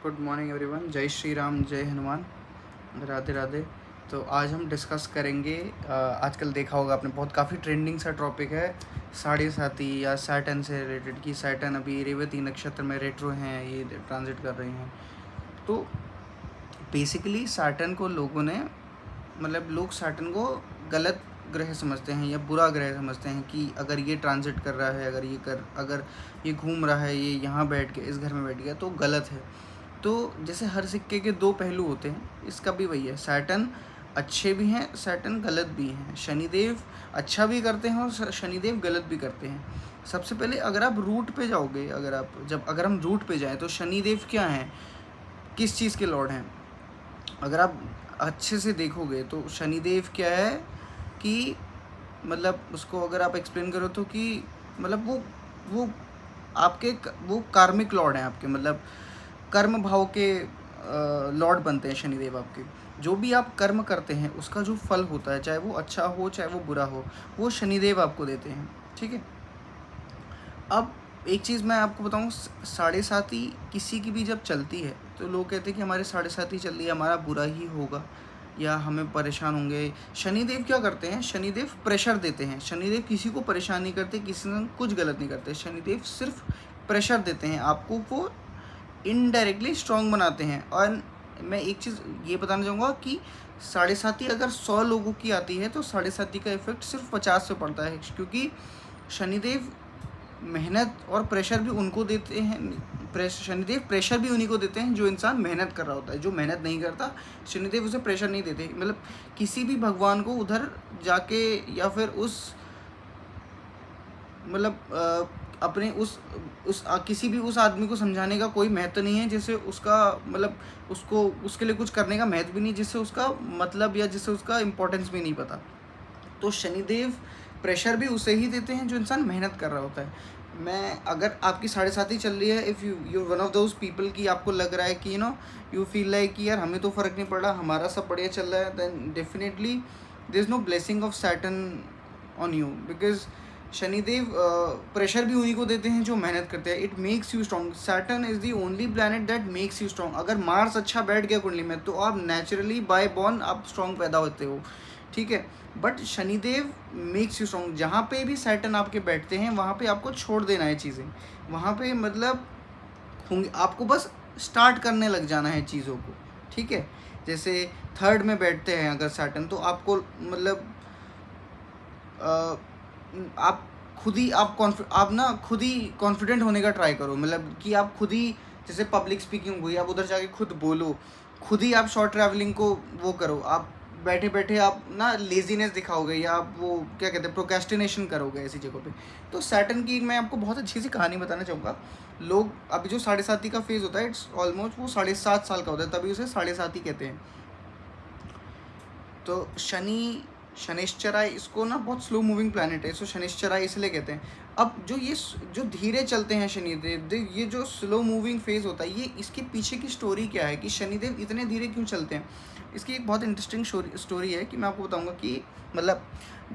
Good morning everyone. जय श्री राम, जय हनुमान, राधे राधे। तो आज हम डिस्कस करेंगे, आजकल देखा होगा आपने, बहुत काफ़ी ट्रेंडिंग सा टॉपिक है साढ़े साथी या सैटर्न से रिलेटेड, कि सैटर्न अभी रेवती नक्षत्र में रेट्रो हैं, ये ट्रांजिट कर रही हैं। तो बेसिकली सैटर्न को लोगों ने, मतलब लोग सैटर्न को गलत ग्रह समझते हैं या बुरा ग्रह समझते हैं कि अगर ये ट्रांजिट कर रहा है, अगर ये घूम रहा है, ये यहाँ बैठ के इस घर में बैठ गया तो गलत है। तो जैसे हर सिक्के के दो पहलू होते हैं, इसका भी वही है। सैटर्न अच्छे भी हैं, सैटर्न गलत भी हैं। शनिदेव अच्छा भी करते हैं और शनिदेव गलत भी करते हैं। सबसे पहले अगर आप रूट पे जाओगे, अगर हम रूट पे जाएं तो शनिदेव क्या हैं, किस चीज़ के लॉर्ड हैं? अगर आप अच्छे से देखोगे तो शनिदेव क्या है कि, मतलब उसको अगर आप एक्सप्लेन करो तो कि मतलब वो आपके वो कार्मिक लॉर्ड हैं आपके, मतलब कर्म भाव के लॉर्ड बनते हैं शनिदेव आपके। जो भी आप कर्म करते हैं उसका जो फल होता है, चाहे वो अच्छा हो चाहे वो बुरा हो, वो शनिदेव आपको देते हैं। ठीक है। अब एक चीज़ मैं आपको बताऊँ, साढ़े साती किसी की भी जब चलती है तो लोग कहते हैं कि हमारे साढ़े साती चल रही है, हमारा बुरा ही होगा या हमें परेशान होंगे। शनिदेव क्या करते हैं? शनिदेव प्रेशर देते हैं। शनिदेव किसी को परेशान नहीं करते, किसी ने कुछ गलत नहीं करते। शनिदेव सिर्फ प्रेशर देते हैं आपको, वो इनडायरेक्टली स्ट्रॉन्ग बनाते हैं। और मैं एक चीज़ ये बताना चाहूँगा कि साढ़े साती अगर 100 लोगों की आती है तो साढ़े साती का इफेक्ट सिर्फ 50 पे पड़ता है, क्योंकि शनिदेव मेहनत और प्रेशर भी उनको देते हैं। शनिदेव प्रेशर भी उन्हीं को देते हैं जो इंसान मेहनत कर रहा होता है। जो मेहनत नहीं करता, शनिदेव उसे प्रेशर नहीं देते। मतलब किसी भी भगवान को उधर जाके या फिर उस, मतलब अपने किसी भी उस आदमी को समझाने का कोई महत्व नहीं है जिससे उसका, मतलब उसको उसके लिए कुछ करने का महत्व भी नहीं, जिससे उसका मतलब या जिससे उसका इम्पोर्टेंस भी नहीं पता। तो शनिदेव प्रेशर भी उसे ही देते हैं जो इंसान मेहनत कर रहा होता है। मैं, अगर आपकी साढ़े सात ही चल रही है, if you one of those people की आपको लग रहा है कि यू फील लाइक कि यार हमें तो फ़र्क नहीं पड़ रहा, हमारा सब बढ़िया चल रहा है, then definitely there is no blessing of Saturn on you, because Shanidev pressure भी उन्हीं को देते हैं जो मेहनत करते हैं। It makes you strong. Saturn is the only planet that makes you strong. अगर मार्स अच्छा बैठ गया कुंडली में तो आप नेचुरली बाय बॉर्न आप स्ट्रॉन्ग पैदा होते हो। ठीक है। But Shanidev makes you strong. जहाँ पे भी सैटर्न आपके बैठते हैं वहाँ पे आपको छोड़ देना है चीज़ें। वहाँ पे मतलब होंगे, आपको बस स्टार्ट करने लग जाना है चीज़ों को। ठीक है। जैसे थर्ड में बैठते हैं अगर सैटर्न, तो आपको मतलब आप आप ना खुद ही कॉन्फिडेंट होने का ट्राई करो। मतलब कि आप खुद ही, जैसे पब्लिक स्पीकिंग हुई, आप उधर जाके खुद बोलो, खुद ही आप शॉर्ट ट्रैवलिंग को वो करो। आप बैठे बैठे आप ना लेजीनेस दिखाओगे या आप वो क्या कहते हैं, प्रोक्रेस्टिनेशन करोगे ऐसी जगह पे। तो सैटर्न की मैं आपको बहुत अच्छी सी कहानी बताना चाहूँगा। लोग अभी जो साढ़े साती का फेज़ होता है, इट्स ऑलमोस्ट वो 7.5 साल का होता है, तभी उसे साढ़े साती कहते हैं। तो शनिश्चराय, इसको ना बहुत स्लो मूविंग प्लानट है, इसको शनिश्चराय इसलिए कहते हैं। अब जो धीरे चलते हैं शनिदेव, ये जो स्लो मूविंग फेज होता है, ये इसके पीछे की स्टोरी क्या है कि शनिदेव इतने धीरे क्यों चलते हैं। इसकी एक बहुत इंटरेस्टिंग स्टोरी है कि मैं आपको बताऊंगा कि मतलब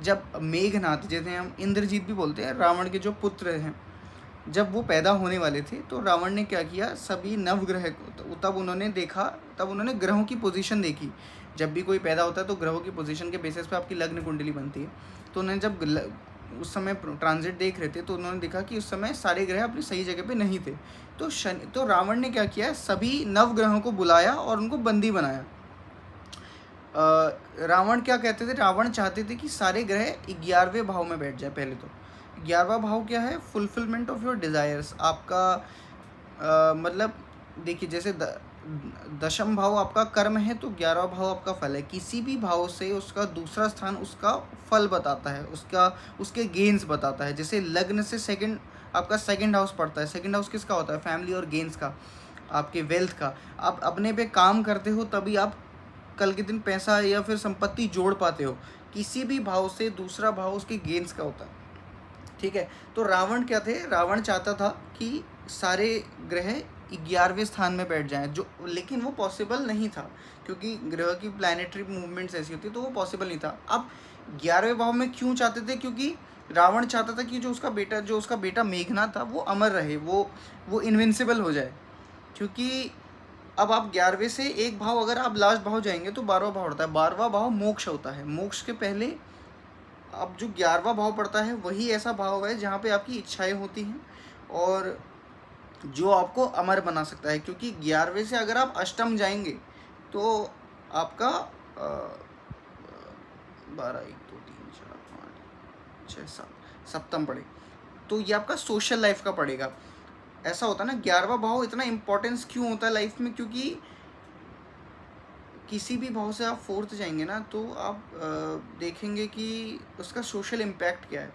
जब मेघनाथ, जैसे हम इंद्रजीत भी बोलते हैं, रावण के जो पुत्र हैं, जब वो पैदा होने वाले थे तो रावण ने क्या किया, सभी नवग्रह को तब उन्होंने देखा, तब उन्होंने ग्रहों की पोजीशन देखी। जब भी कोई पैदा होता है तो ग्रहों की पोजीशन के बेसिस पे आपकी लग्न कुंडली बनती है। तो उन्होंने जब उस समय ट्रांजिट देख रहे थे तो उन्होंने देखा कि उस समय सारे ग्रह अपनी सही जगह पे नहीं थे। तो रावण ने क्या किया, सभी नवग्रहों को बुलाया और उनको बंदी बनाया। रावण क्या कहते थे, रावण चाहते थे कि सारे ग्रह 11वें भाव में बैठ जाए। पहले तो 11वां भाव क्या है, फुलफिलमेंट ऑफ योर डिज़ायर्स। आपका मतलब देखिए, जैसे दशम भाव आपका कर्म है तो 11वां भाव आपका फल है। किसी भी भाव से उसका दूसरा स्थान उसका फल बताता है, उसके गेन्स बताता है। जैसे लग्न से सेकंड, आपका सेकंड हाउस पड़ता है। सेकंड हाउस किसका होता है? फैमिली और गेन्स का, आपके वेल्थ का। आप अपने पे काम करते हो तभी आप कल के दिन पैसा या फिर संपत्ति जोड़ पाते हो। किसी भी भाव से दूसरा भाव उसके गेन्स का होता है। ठीक है। तो रावण क्या थे, रावण चाहता था कि सारे ग्रह 11वें स्थान में बैठ जाएं, जो लेकिन वो पॉसिबल नहीं था, क्योंकि ग्रह की प्लानिटरी मूवमेंट्स ऐसी होती, तो वो पॉसिबल नहीं था। अब 11वें भाव में क्यों चाहते थे? क्योंकि रावण चाहता था कि जो उसका बेटा मेघनाथ था वो अमर रहे, वो इनविंसिबल हो जाए। क्योंकि अब आप 11वें से एक भाव अगर आप लास्ट भाव जाएंगे तो 12वां भाव होता है। 12वां भाव मोक्ष होता है। मोक्ष के पहले अब जो 11वां भाव पड़ता है वही ऐसा भाव है जहाँ पे आपकी इच्छाएं होती हैं और जो आपको अमर बना सकता है। क्योंकि 11वें से अगर आप अष्टम जाएंगे तो आपका 12 1 2 3 4 5 6 7 सप्तम पड़े, तो ये आपका सोशल लाइफ का पड़ेगा। ऐसा होता है ना, 11वां भाव इतना इंपॉर्टेंस क्यों होता है लाइफ में, क्योंकि किसी भी भाव से आप फोर्थ जाएंगे ना तो आप देखेंगे कि उसका सोशल इम्पैक्ट क्या है।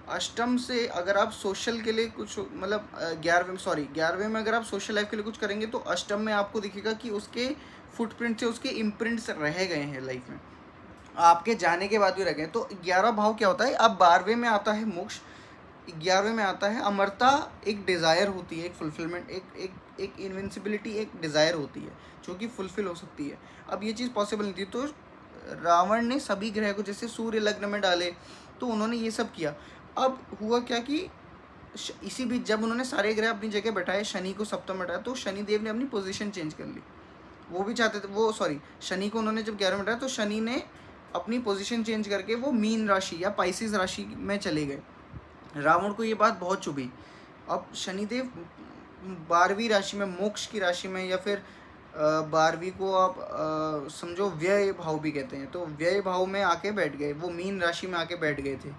अष्टम से अगर आप सोशल के लिए कुछ मतलब 11वें में अगर आप सोशल लाइफ के लिए कुछ करेंगे तो अष्टम में आपको दिखेगा कि उसके फुटप्रिंट से उसके इम्प्रिंट्स रह गए हैं लाइफ में, आपके जाने के बाद भी रह गए। तो 11वां भाव क्या होता है, अब 12वें में आता है मोक्ष, 11वें में आता है अमरता। एक डिज़ायर होती है, एक फुलफिलमेंट, एक इन्विंसिबिलिटी, एक डिज़ायर होती है जो कि फुलफिल हो सकती है। अब ये चीज़ पॉसिबल नहीं थी, तो रावण ने सभी ग्रह को जैसे सूर्य लग्न में डाले, तो उन्होंने ये सब किया। अब हुआ क्या कि इसी बीच जब उन्होंने सारे ग्रह अपनी जगह बैठाए, शनि को सप्तम बैठाया, तो शनिदेव ने अपनी पोजीशन चेंज कर ली। वो भी चाहते थे, वो सॉरी शनि को उन्होंने जब 11 में बैठाया तो शनि ने अपनी पोजीशन चेंज करके वो मीन राशि या पाइसिस राशि में चले गए। रावण को ये बात बहुत चुभी। अब शनिदेव 12वीं राशि में, मोक्ष की राशि में, या फिर 12वीं को आप समझो व्यय भाव भी कहते हैं, तो व्यय भाव में आके बैठ गए, वो मीन राशि में आके बैठ गए थे।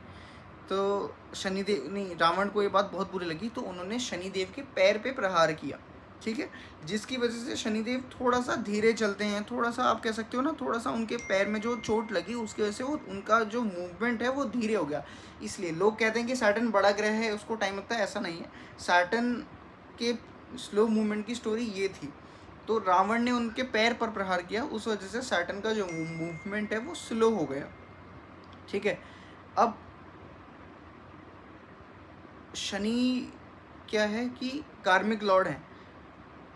तो शनिदेव नहीं, रावण को ये बात बहुत बुरी लगी, तो उन्होंने शनिदेव के पैर पे प्रहार किया, ठीक है, जिसकी वजह से शनिदेव थोड़ा सा धीरे चलते हैं, थोड़ा सा आप कह सकते हो ना, थोड़ा सा उनके पैर में जो चोट लगी उसकी वजह से वो उनका जो मूवमेंट है वो धीरे हो गया। इसलिए लोग कहते हैं कि सैटर्न बड़ा ग्रह है, उसको टाइम लगता है, ऐसा नहीं है। सैटर्न के स्लो मूवमेंट की स्टोरी ये थी। तो रावण ने उनके पैर पर प्रहार किया, उस वजह से सैटर्न का जो मूवमेंट है वो स्लो हो गया, ठीक है। अब शनि क्या है कि कार्मिक लॉर्ड है,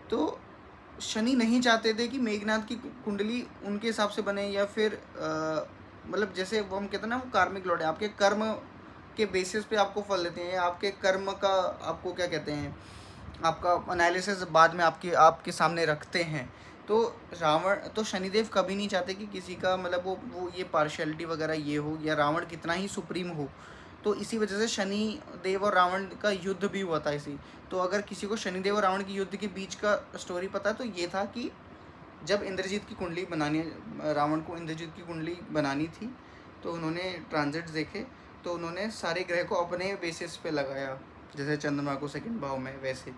तो शनि नहीं चाहते थे कि मेघनाथ की कुंडली उनके हिसाब से बने, या फिर मतलब जैसे वो हम कहते हैं ना, वो कार्मिक लॉर्ड है, आपके कर्म के बेसिस पे आपको फल देते हैं, आपके कर्म का आपको क्या कहते हैं, आपका एनालिसिस बाद में आपके सामने रखते हैं। तो रावण तो शनिदेव कभी नहीं चाहते कि किसी का मतलब वो ये पार्शियलिटी वगैरह ये हो, या रावण कितना ही सुप्रीम हो। तो इसी वजह से शनि देव और रावण का युद्ध भी हुआ था इसी। तो अगर किसी को शनिदेव और रावण की युद्ध के बीच का स्टोरी पता है तो ये था कि जब इंद्रजीत की कुंडली बनानी, रावण को इंद्रजीत की कुंडली बनानी थी, तो उन्होंने ट्रांजिट्स देखे, तो उन्होंने सारे ग्रह को अपने बेसिस पे लगाया, जैसे चंद्रमा को सेकंड भाव में वैसे।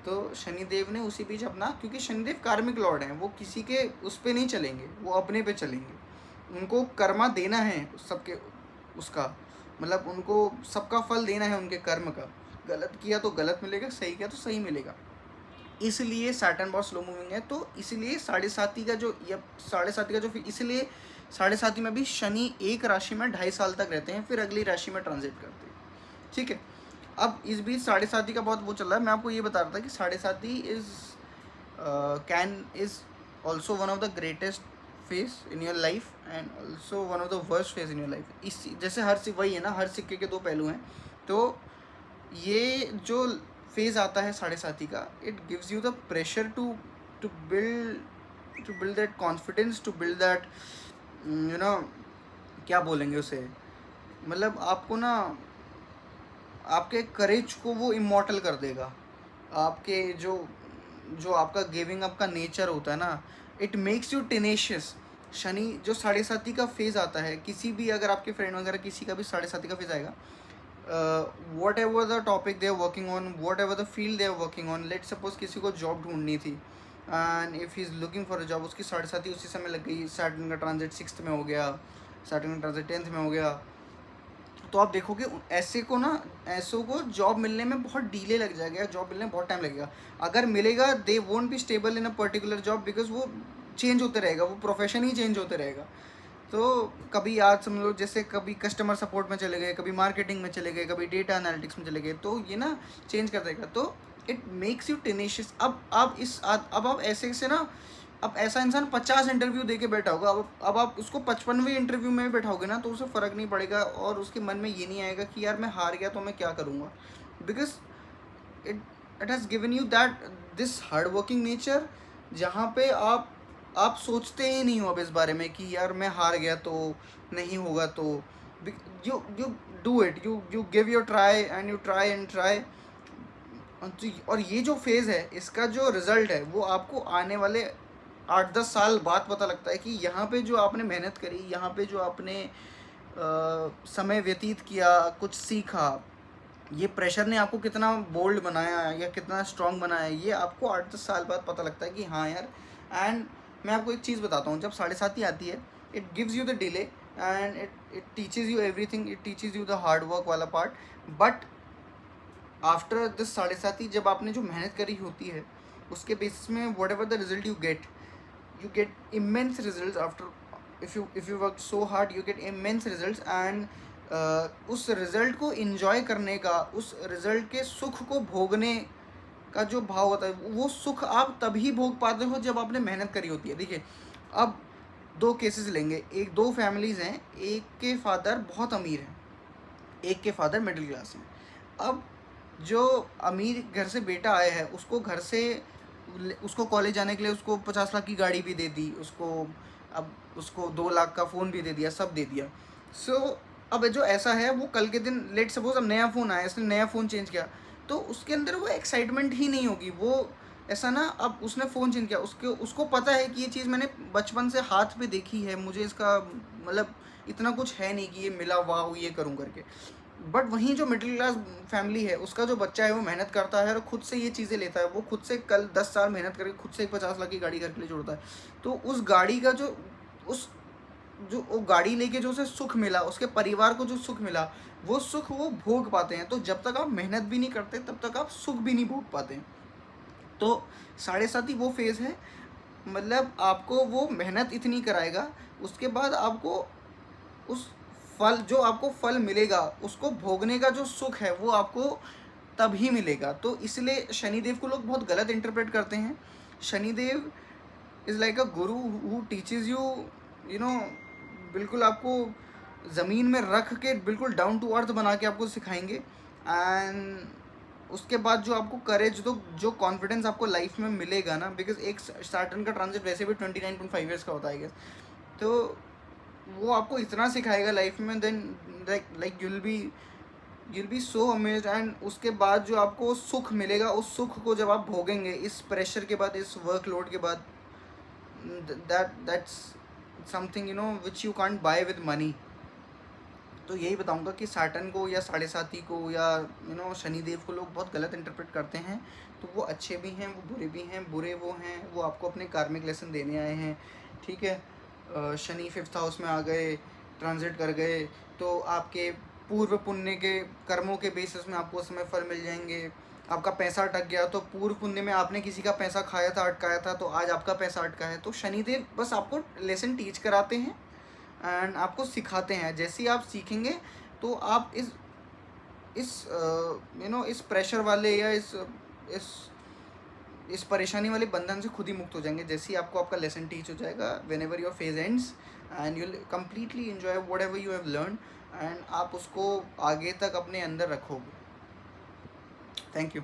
तो शनिदेव ने उसी बीच अपना, क्योंकि शनिदेव कार्मिक लॉर्ड हैं, वो किसी के उस पर नहीं चलेंगे, वो अपने पे चलेंगे। उनको कर्मा देना है सबके, उसका मतलब उनको सबका फल देना है उनके कर्म का। गलत किया तो गलत मिलेगा, सही किया तो सही मिलेगा। इसलिए सैटर्न बहुत स्लो मूविंग है, तो इसलिए 7.5 का जो, या 7.5 का जो, इसलिए 7.5 में भी शनि एक राशि में 2.5 साल तक रहते हैं, फिर अगली राशि में ट्रांजिट करते हैं, ठीक है। अब इस बीच 7.5 का बहुत वो चल रहा है। मैं आपको ये बता रहा था कि 7.5 is also one of the greatest phase in your life and also one of the worst phase in your life. इस जैसे वही है ना, हर सिक्के के दो पहलू हैं। तो ये जो फेज आता है 7.5 का, it gives you the pressure to build that confidence, to build that you know, क्या बोलेंगे उसे, मतलब आपको ना, आपके करेज को वो इमॉर्टल कर देगा। आपके जो आपका गिविंग अप का नेचर होता है ना, it makes you tenacious. Shani जो 7.5 का फेज़ आता है, किसी भी अगर आपके फ्रेंड वगैरह किसी का भी 7.5 का फेज़ आएगा, whatever the topic they are working on, whatever the field they are working on, let suppose किसी को जॉब ढूंढनी थी and if he is looking for a job, उसकी 7.5 उसी समय लग गई, सैटर्न का ट्रांजिट 6th में हो गया, सैटर्न का ट्रांजिट 10th में हो गया, तो आप देखोगे ऐसे को ना, ऐसों को जॉब मिलने में बहुत डिले लग जाएगा, जॉब मिलने में बहुत टाइम लगेगा। अगर मिलेगा, they won't be stable in a particular job, because वो चेंज होते रहेगा, वो प्रोफेशन ही चेंज होते रहेगा। तो कभी आज समझ लो, जैसे कभी कस्टमर सपोर्ट में चले गए, कभी मार्केटिंग में चले गए, कभी डेटा एनालिटिक्स में चले गए, तो ये ना चेंज कर देगा। तो इट मेक्स यू टेनेशियस। अब आप ऐसे से ना, अब ऐसा इंसान 50 इंटरव्यू दे के बैठा होगा, अब आप उसको 55वें इंटरव्यू में बैठाओगे ना, तो उसे फ़र्क नहीं पड़ेगा और उसके मन में ये नहीं आएगा कि यार मैं हार गया तो मैं क्या करूँगा, because it has given you that this hard working nature, जहाँ पे आप सोचते ही नहीं हो अब इस बारे में कि यार मैं हार गया तो नहीं होगा, तो you do it, you give your try and you try and try. और ये जो फेज़ है इसका जो रिज़ल्ट है वो आपको आने वाले 8-10 साल बाद पता लगता है कि यहाँ पे जो आपने मेहनत करी, यहाँ पे जो आपने समय व्यतीत किया, कुछ सीखा, ये प्रेशर ने आपको कितना बोल्ड बनाया या कितना स्ट्रांग बनाया, ये आपको 8-10 साल बाद पता लगता है कि हाँ यार। एंड मैं आपको एक चीज़ बताता हूँ, जब 7:30 आती है, it gives you the delay and it teaches you everything, it teaches you the hard work वाला पार्ट। बट आफ्टर दिस 7:30 जब आपने जो मेहनत करी होती है उसके बेसिस में what ever the result you get immense results after, if you work so hard you get immense results and उस रिज़ल्ट को इन्जॉय करने का, उस रिज़ल्ट के सुख को भोगने का जो भाव होता है वो सुख आप तभी भोग पाते हो जब आपने मेहनत करी होती है। देखिए अब दो केसेस लेंगे, एक दो फैमिलीज़ हैं, एक के फादर बहुत अमीर हैं, एक के फादर मिडिल क्लास हैं। अब जो अमीर घर से बेटा आया है उसको घर से, उसको कॉलेज जाने के लिए उसको 50 लाख की गाड़ी भी दे दी, उसको अब उसको 2 लाख का फ़ोन भी दे दिया, सब दे दिया। अब जो ऐसा है वो कल के दिन लेट सपोज अब नया फ़ोन आया, इसने नया फ़ोन चेंज किया तो उसके अंदर वो एक्साइटमेंट ही नहीं होगी। वो ऐसा ना, अब उसने फ़ोन चेंज किया, उसको पता है कि ये चीज़ मैंने बचपन से हाथ पे देखी है, मुझे इसका मतलब इतना कुछ है नहीं कि ये मिला वाह ये करूँ करके। बट वहीं जो मिडिल क्लास फैमिली है उसका जो बच्चा है वो मेहनत करता है और खुद से ये चीज़ें लेता है, वो खुद से कल 10 साल मेहनत करके खुद से एक 50 लाख की गाड़ी घर के लिए जोड़ता है। तो उस गाड़ी का जो वो गाड़ी लेके जो उसे सुख मिला, उसके परिवार को जो सुख मिला, वो सुख वो भोग पाते हैं। तो जब तक आप मेहनत भी नहीं करते तब तक आप सुख भी नहीं भोग पाते हैं। तो 7:30 वो फेज़ है, मतलब आपको वो मेहनत इतनी कराएगा, उसके बाद आपको उस फल, जो आपको फल मिलेगा उसको भोगने का जो सुख है वो आपको तभी मिलेगा। तो इसलिए शनिदेव को लोग बहुत गलत इंटरप्रेट करते हैं। Shanidev is like a Guru who teaches you, you know, बिल्कुल आपको ज़मीन में रख के बिल्कुल डाउन टू अर्थ बना के आपको सिखाएंगे। एंड उसके बाद जो आपको करेज, जो कॉन्फिडेंस आपको लाइफ में मिलेगा ना, बिकॉज एक सैटर्न का ट्रांजिट वैसे भी 29.5 ईयर्स का होता है, तो वो आपको इतना सिखाएगा लाइफ में, then like you'll be so amazed। And उसके बाद जो आपको सुख मिलेगा, उस सुख को जब आप भोगेंगे इस प्रेशर के बाद, इस वर्कलोड के बाद, that's something which you can't buy with money. तो यही बताऊंगा कि सैटर्न को या 7:30 को या शनिदेव को लोग बहुत गलत इंटरप्रेट करते हैं। तो वो अच्छे भी हैं, वो बुरे भी हैं। बुरे वो हैं, वो आपको अपने कार्मिक लेसन देने आए हैं, ठीक है। शनि 5th हाउस में आ गए, ट्रांजिट कर गए, तो आपके पूर्व पुण्य के कर्मों के बेसिस में आपको उस समय फल मिल जाएंगे। आपका पैसा अटक गया तो पूर्व पुण्य में आपने किसी का पैसा खाया था, अटकाया था, तो आज आपका पैसा अटका है। तो शनिदेव बस आपको लेसन टीच कराते हैं एंड आपको सिखाते हैं। जैसे ही आप सीखेंगे तो आप इस प्रेशर वाले या इस परेशानी वाले बंधन से खुद ही मुक्त हो जाएंगे। जैसे ही आपको आपका लेसन टीच हो जाएगा, when ever your phase ends and you will completely enjoy what ever you have learn, and आप उसको आगे तक अपने अंदर रखोगे। Thank you.